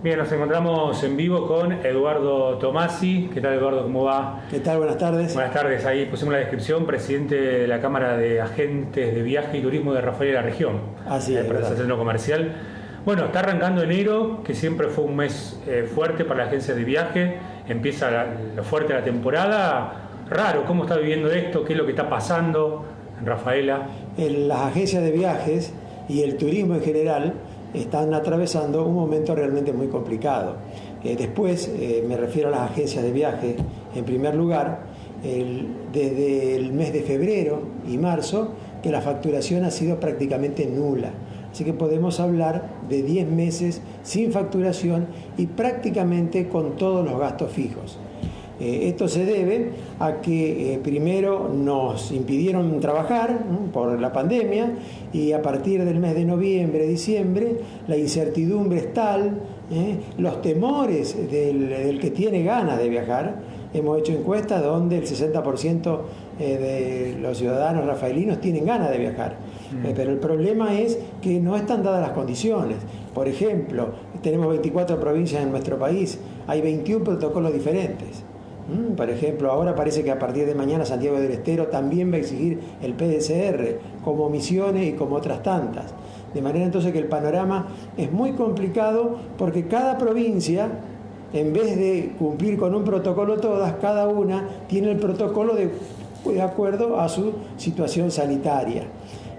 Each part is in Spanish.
Bien, nos encontramos en vivo con Eduardo Tomasi. ¿Qué tal, Eduardo? ¿Cómo va? ¿Qué tal? Buenas tardes. Buenas tardes. Ahí pusimos la descripción, presidente de la Cámara de Agentes de Viaje y Turismo de Rafaela y la región. Así es. Para el centro comercial. Bueno, está arrancando enero, que siempre fue un mes fuerte para las agencias de viaje. Empieza lo fuerte de la temporada. Raro, ¿cómo está viviendo esto? ¿Qué es lo que está pasando en Rafaela? Las agencias de viajes y el turismo en general están atravesando un momento realmente muy complicado. Después, me refiero a las agencias de viaje, en primer lugar, desde el mes de febrero y marzo, que la facturación ha sido prácticamente nula. Así que podemos hablar de 10 meses sin facturación y prácticamente con todos los gastos fijos. Esto se debe a que primero nos impidieron trabajar por la pandemia y a partir del mes de noviembre, diciembre, la incertidumbre es tal, los temores del que tiene ganas de viajar. Hemos hecho encuestas donde el 60% de los ciudadanos rafaelinos tienen ganas de viajar. Pero el problema es que no están dadas las condiciones. Por ejemplo, tenemos 24 provincias en nuestro país, hay 21 protocolos diferentes. Por ejemplo, ahora parece que a partir de mañana Santiago del Estero también va a exigir el PDCR, como Misiones y como otras tantas. De manera entonces que el panorama es muy complicado porque cada provincia, en vez de cumplir con un protocolo todas, cada una tiene el protocolo de acuerdo a su situación sanitaria.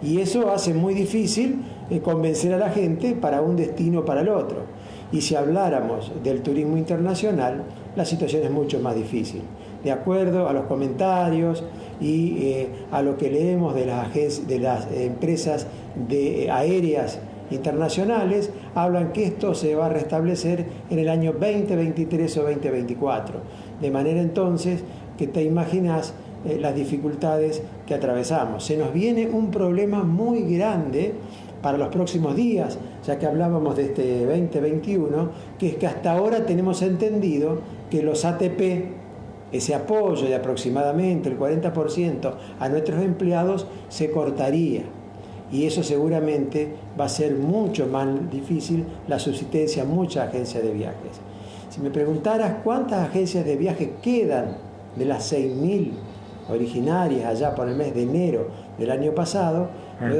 Y eso hace muy difícil convencer a la gente para un destino o para el otro. Y si habláramos del turismo internacional, la situación es mucho más difícil. De acuerdo a los comentarios y a lo que leemos de las empresas aéreas internacionales, hablan que esto se va a restablecer en el año 2023 o 2024. De manera entonces que te imaginas las dificultades que atravesamos. Se nos viene un problema muy grande para los próximos días, ya que hablábamos de este 2021, que es que hasta ahora tenemos entendido que los ATP, ese apoyo de aproximadamente el 40% a nuestros empleados, se cortaría. Y eso seguramente va a ser mucho más difícil la subsistencia a muchas agencias de viajes. Si me preguntaras cuántas agencias de viaje quedan de las 6.000 originarias allá por el mes de enero del año pasado, ¿En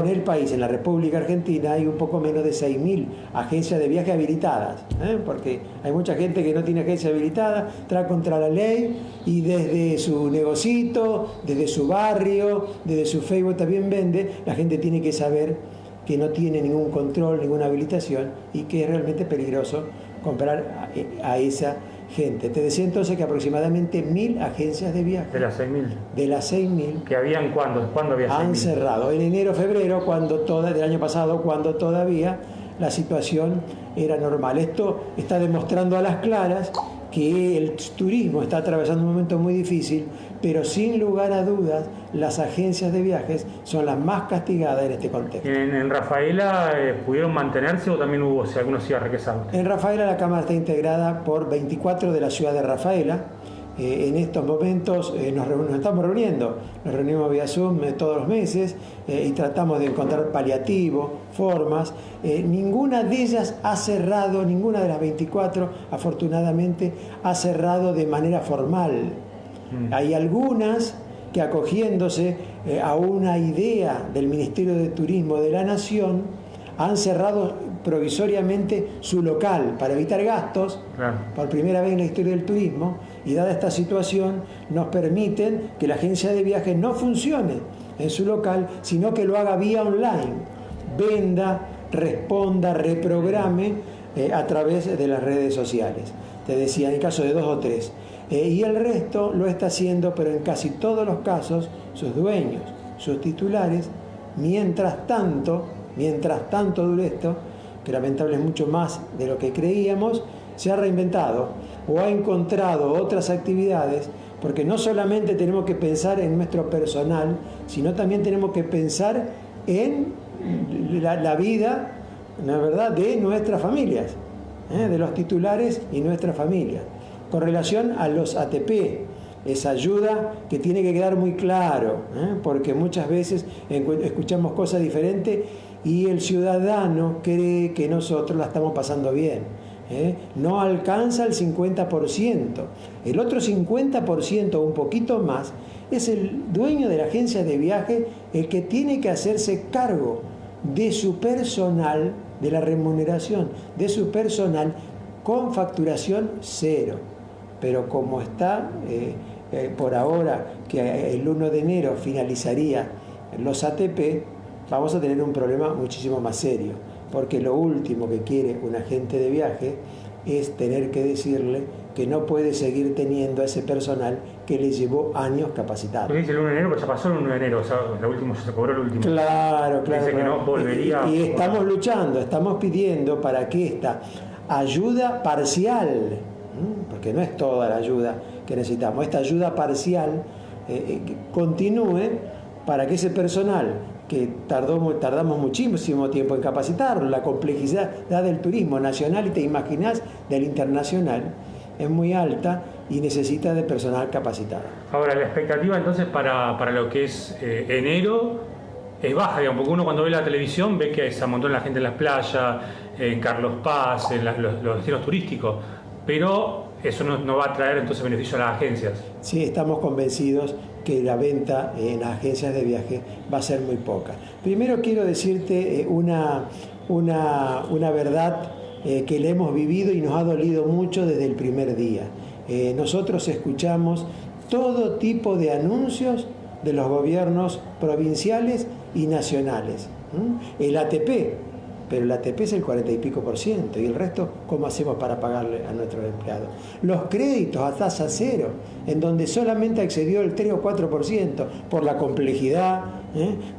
el país, en la República Argentina, hay un poco menos de 6.000 agencias de viaje habilitadas, porque hay mucha gente que no tiene agencia habilitada, trae contra la ley y desde su negocito, desde su barrio, desde su Facebook también vende. La gente tiene que saber que no tiene ningún control, ninguna habilitación y que es realmente peligroso comprar a esa gente. Te decía entonces que aproximadamente 1.000 agencias de viaje. ¿De las 6.000? De las 6.000. ¿Que habían cuándo? ¿Cuándo había 6.000? Han cerrado. En enero, febrero, del año pasado, cuando todavía la situación era normal. Esto está demostrando a las claras que el turismo está atravesando un momento muy difícil, pero sin lugar a dudas las agencias de viajes son las más castigadas en este contexto. ¿En Rafaela pudieron mantenerse o también hubo algunos cierres que saben? En Rafaela la Cámara está integrada por 24 de la ciudad de Rafaela. En estos momentos nos estamos reuniendo, nos reunimos vía Zoom todos los meses y tratamos de encontrar paliativos, formas. Ninguna de ellas ha cerrado, ninguna de las 24 afortunadamente ha cerrado de manera formal. Hay algunas que acogiéndose a una idea del Ministerio de Turismo de la Nación han cerrado provisoriamente su local para evitar gastos, claro, por primera vez en la historia del turismo, y dada esta situación nos permiten que la agencia de viajes no funcione en su local, sino que lo haga vía online, venda, responda, reprograme a través de las redes sociales. Te decía, en el caso de 2 o 3. Y el resto lo está haciendo, pero en casi todos los casos, sus dueños, sus titulares, mientras tanto dure esto, que lamentablemente es mucho más de lo que creíamos, se ha reinventado o ha encontrado otras actividades, porque no solamente tenemos que pensar en nuestro personal, sino también tenemos que pensar en la vida, la verdad, de nuestras familias, de los titulares y nuestras familias. Con relación a los ATP, esa ayuda que tiene que quedar muy claro, porque muchas veces escuchamos cosas diferentes y el ciudadano cree que nosotros la estamos pasando bien. no alcanza el 50%. El otro 50%, un poquito más, es el dueño de la agencia de viaje el que tiene que hacerse cargo de su personal, de la remuneración de su personal con facturación cero. Pero como está por ahora, que el 1 de enero finalizaría los ATP, vamos a tener un problema muchísimo más serio, porque lo último que quiere un agente de viaje es tener que decirle que no puede seguir teniendo a ese personal que le llevó años capacitado. Dice el 1 de enero, pero ya pasó el 1 de enero, o sea, el último, se cobró el último. Claro. Dice que no volvería. Y estamos luchando, estamos pidiendo para que esta ayuda parcial, porque no es toda la ayuda que necesitamos, esta ayuda parcial continúe para que ese personal que tardamos muchísimo tiempo en capacitarlo, la complejidad del turismo nacional y te imaginas del internacional es muy alta y necesita de personal capacitado. Ahora, la expectativa entonces para lo que es enero es baja, digamos, porque uno cuando ve la televisión ve que se amontona la gente en las playas, en Carlos Paz, en los destinos turísticos, pero eso no va a traer entonces beneficio a las agencias. Sí, estamos convencidos que la venta en las agencias de viaje va a ser muy poca. Primero quiero decirte una verdad que le hemos vivido y nos ha dolido mucho desde el primer día. Nosotros escuchamos todo tipo de anuncios de los gobiernos provinciales y nacionales. El ATP, pero el ATP es el 40 y pico por ciento, y el resto, ¿cómo hacemos para pagarle a nuestros empleados? Los créditos a tasa cero, en donde solamente accedió el 3 o 4% por la complejidad,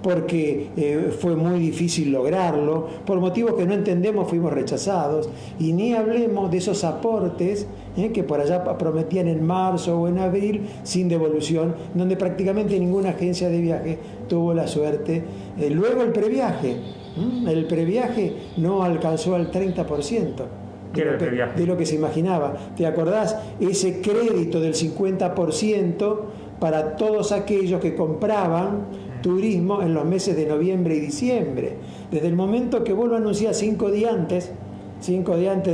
porque fue muy difícil lograrlo, por motivos que no entendemos fuimos rechazados, y ni hablemos de esos aportes que por allá prometían en marzo o en abril sin devolución, donde prácticamente ninguna agencia de viaje tuvo la suerte. Luego el previaje. El previaje no alcanzó al 30% de lo que se imaginaba. ¿Te acordás? Ese crédito del 50% para todos aquellos que compraban turismo en los meses de noviembre y diciembre. Desde el momento que vos lo anunciás 5 días antes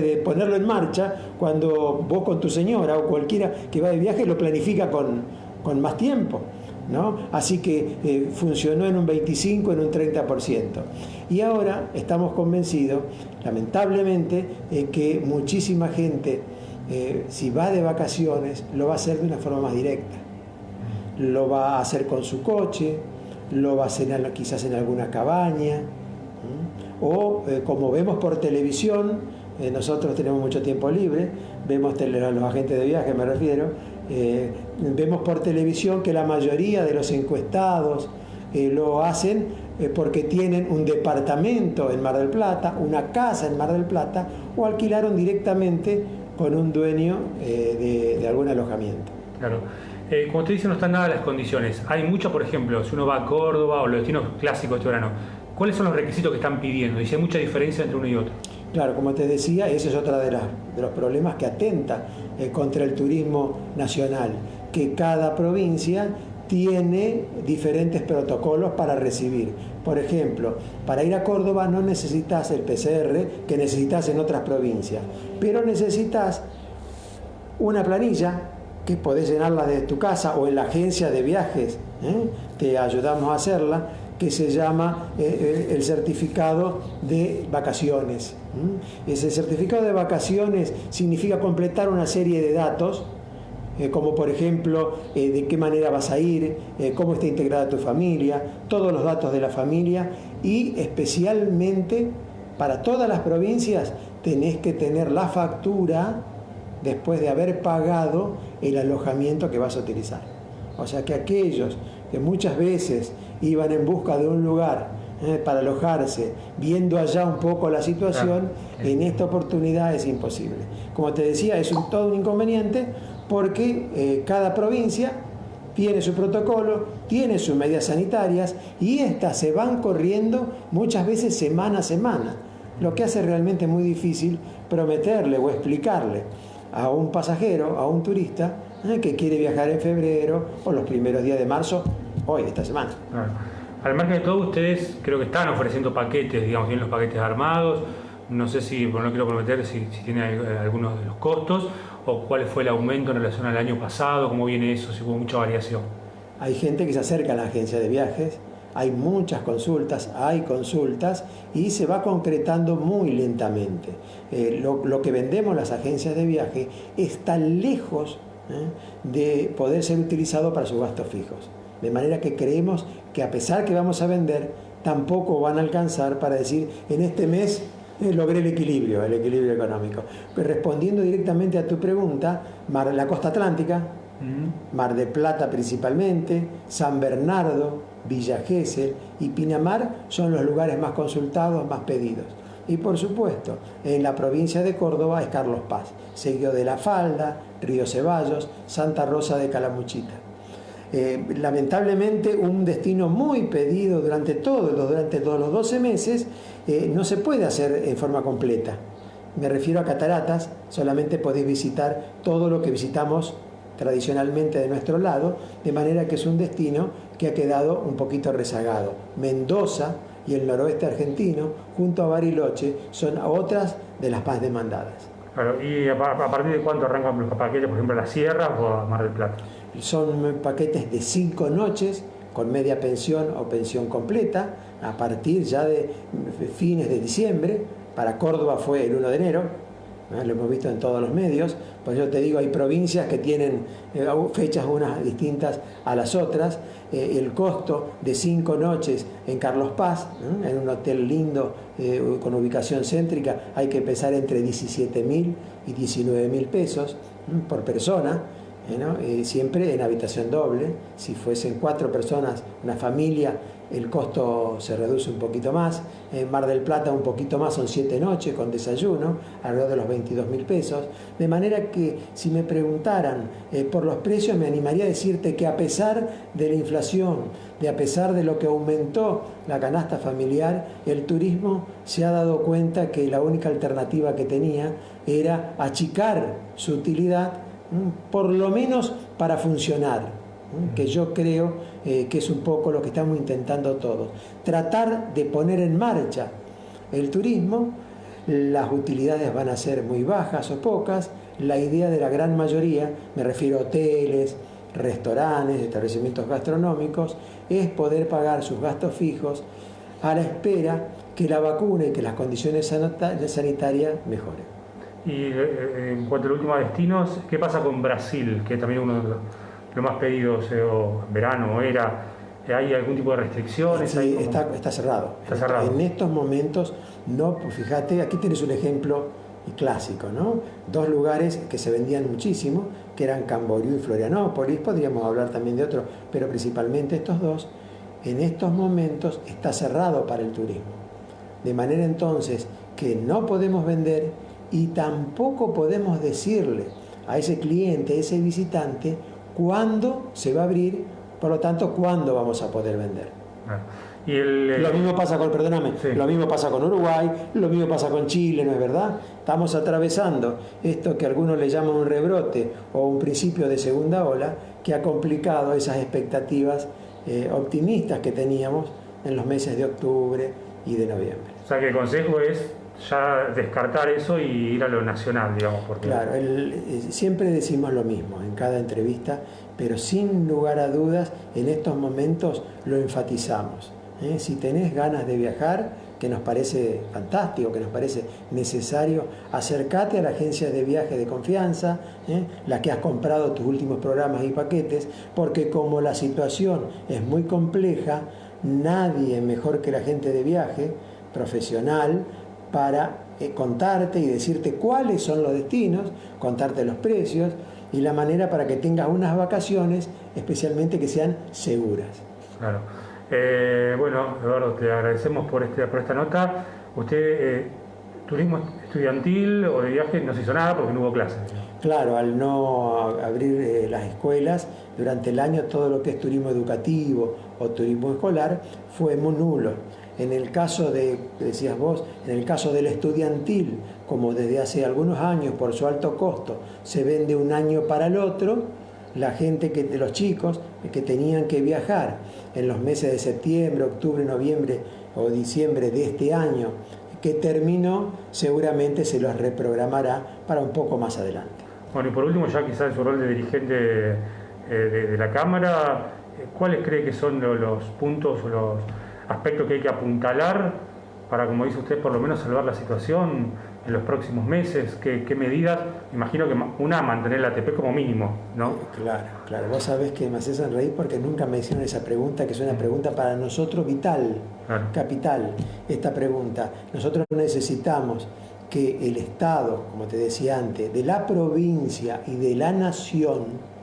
de ponerlo en marcha, cuando vos con tu señora o cualquiera que va de viaje lo planifica con más tiempo, ¿no? Así que funcionó en un 25%, en un 30%. Y ahora estamos convencidos, lamentablemente, que muchísima gente, si va de vacaciones, lo va a hacer de una forma más directa. Lo va a hacer con su coche, lo va a hacer quizás en alguna cabaña, o como vemos por televisión, nosotros tenemos mucho tiempo libre, vemos los agentes de viaje, me refiero, vemos por televisión que la mayoría de los encuestados lo hacen porque tienen un departamento en Mar del Plata, una casa en Mar del Plata, o alquilaron directamente con un dueño de algún alojamiento. Claro. Como usted dice, no están dadas las condiciones. Hay mucho, por ejemplo, si uno va a Córdoba o los destinos clásicos este verano, ¿cuáles son los requisitos que están pidiendo? Y si hay mucha diferencia entre uno y otro. Claro, como te decía, ese es otro de los problemas que atenta contra el turismo nacional, que cada provincia tiene diferentes protocolos para recibir. Por ejemplo, para ir a Córdoba no necesitas el PCR que necesitas en otras provincias, pero necesitas una planilla que podés llenarla desde tu casa o en la agencia de viajes, te ayudamos a hacerla, que se llama el certificado de vacaciones. Ese certificado de vacaciones significa completar una serie de datos, como por ejemplo de qué manera vas a ir, cómo está integrada tu familia, todos los datos de la familia, y especialmente para todas las provincias tenés que tener la factura después de haber pagado el alojamiento que vas a utilizar. O sea que aquellos que muchas veces iban en busca de un lugar para alojarse, viendo allá un poco la situación, en esta oportunidad es imposible. Como te decía, es todo un inconveniente porque cada provincia tiene su protocolo, tiene sus medidas sanitarias y estas se van corriendo muchas veces semana a semana, lo que hace realmente muy difícil prometerle o explicarle a un pasajero, a un turista, que quiere viajar en febrero o los primeros días de marzo, hoy, esta semana. Al margen de todo, ustedes creo que están ofreciendo paquetes, digamos, tienen los paquetes armados, No sé si, bueno, no quiero prometer si tiene algunos de los costos o cuál fue el aumento en relación al año pasado, cómo viene eso, si hubo mucha variación. Hay gente que se acerca a la agencia de viajes, hay muchas consultas, hay consultas y se va concretando muy lentamente. Lo que vendemos las agencias de viaje está lejos de poder ser utilizado para sus gastos fijos. De manera que creemos que a pesar que vamos a vender, tampoco van a alcanzar para decir en este mes logré el equilibrio económico. Respondiendo directamente a tu pregunta, la costa atlántica, Mar del Plata principalmente, San Bernardo, Villa Gesell y Pinamar son los lugares más consultados, más pedidos. Y por supuesto, en la provincia de Córdoba es Carlos Paz, seguido de La Falda, Río Ceballos, Santa Rosa de Calamuchita. Lamentablemente un destino muy pedido durante todos los 12 meses no se puede hacer en forma completa. Me refiero a cataratas, solamente podéis visitar todo lo que visitamos tradicionalmente de nuestro lado, de manera que es un destino que ha quedado un poquito rezagado. Mendoza y el noroeste argentino, junto a Bariloche, son otras de las más demandadas. Claro, ¿y a partir de cuánto arrancan los paquetes, por ejemplo, a las sierras o a Mar del Plata? Son paquetes de 5 noches con media pensión o pensión completa a partir ya de fines de diciembre. Para Córdoba fue el 1 de enero, lo hemos visto en todos los medios. Pues yo te digo, hay provincias que tienen fechas unas distintas a las otras. El costo de 5 noches en Carlos Paz, en un hotel lindo con ubicación céntrica, hay que pesar entre 17.000 y 19.000 pesos por persona. Siempre en habitación doble. Si fuesen 4 personas, una familia, el costo se reduce un poquito más. En Mar del Plata un poquito más, son 7 noches con desayuno, alrededor de los 22.000 pesos. De manera que si me preguntaran por los precios, me animaría a decirte que a pesar de la inflación, a pesar de lo que aumentó la canasta familiar, el turismo se ha dado cuenta que la única alternativa que tenía era achicar su utilidad, por lo menos para funcionar, que yo creo que es un poco lo que estamos intentando todos. Tratar de poner en marcha el turismo. Las utilidades van a ser muy bajas o pocas. La idea de la gran mayoría, me refiero a hoteles, restaurantes, establecimientos gastronómicos, es poder pagar sus gastos fijos a la espera que la vacuna y que las condiciones sanitarias mejoren. Y en cuanto a los últimos destinos, ¿qué pasa con Brasil? Que también es uno de los más pedidos, o verano, era. ¿Hay algún tipo de restricciones? Sí, está cerrado. Está cerrado. En estos momentos, no, fíjate, aquí tienes un ejemplo clásico, ¿no? 2 lugares que se vendían muchísimo, que eran Camboriú y Florianópolis. Podríamos hablar también de otros, pero principalmente estos 2. En estos momentos está cerrado para el turismo. De manera entonces que no podemos vender y tampoco podemos decirle a ese cliente, a ese visitante, cuándo se va a abrir, por lo tanto, cuándo vamos a poder vender. Lo mismo pasa con, lo mismo pasa con Uruguay, lo mismo pasa con Chile, ¿no es verdad? Estamos atravesando esto que algunos le llaman un rebrote o un principio de segunda ola, que ha complicado esas expectativas optimistas que teníamos en los meses de octubre y de noviembre. O sea que el consejo es ya descartar eso y ir a lo nacional, digamos. Porque... Claro, siempre decimos lo mismo en cada entrevista, pero sin lugar a dudas, en estos momentos lo enfatizamos. Si tenés ganas de viajar, que nos parece fantástico, que nos parece necesario, acércate a la agencia de viaje de confianza, la que has comprado tus últimos programas y paquetes, porque como la situación es muy compleja, nadie mejor que la gente de viaje profesional para contarte y decirte cuáles son los destinos, contarte los precios y la manera para que tengas unas vacaciones especialmente que sean seguras. Claro. Bueno, Eduardo, te agradecemos por esta nota. Usted, turismo estudiantil o de viaje no se hizo nada porque no hubo clases. Claro, al no abrir las escuelas, durante el año todo lo que es turismo educativo o turismo escolar fue muy nulo. En el caso decías vos, en el caso del estudiantil, como desde hace algunos años por su alto costo se vende un año para el otro, la gente de los chicos que tenían que viajar en los meses de septiembre, octubre, noviembre o diciembre de este año, que terminó, seguramente se los reprogramará para un poco más adelante. Bueno, y por último, ya quizás en su rol de dirigente de la Cámara, ¿cuáles cree que son los puntos o los aspectos que hay que apuntalar para, como dice usted, por lo menos salvar la situación en los próximos meses? ¿Qué medidas? Imagino que una, mantener la ATP como mínimo, ¿no? Claro. Vos sabés que me haces sonreír porque nunca me hicieron esa pregunta, que es una pregunta para nosotros vital, claro. Capital, esta pregunta. Nosotros necesitamos que el Estado, como te decía antes, de la provincia y de la nación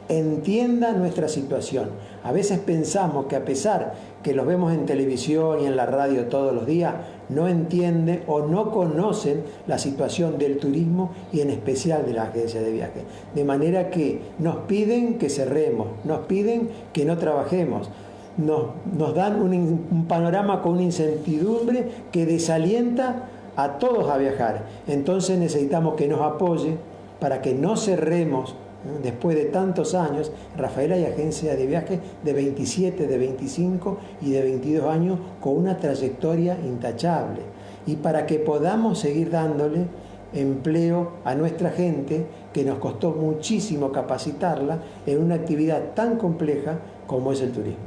entienda nuestra situación. A veces pensamos que, a pesar que los vemos en televisión y en la radio todos los días, no entienden o no conocen la situación del turismo y en especial de las agencias de viaje. De manera que nos piden que cerremos, nos piden que no trabajemos, nos dan un panorama con una incertidumbre que desalienta a todos a viajar. Entonces necesitamos que nos apoye para que no cerremos. Después de tantos años, Rafael, hay agencias de viaje de 27, de 25 y de 22 años con una trayectoria intachable. Y para que podamos seguir dándole empleo a nuestra gente, que nos costó muchísimo capacitarla en una actividad tan compleja como es el turismo.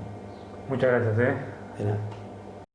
Muchas gracias. De nada.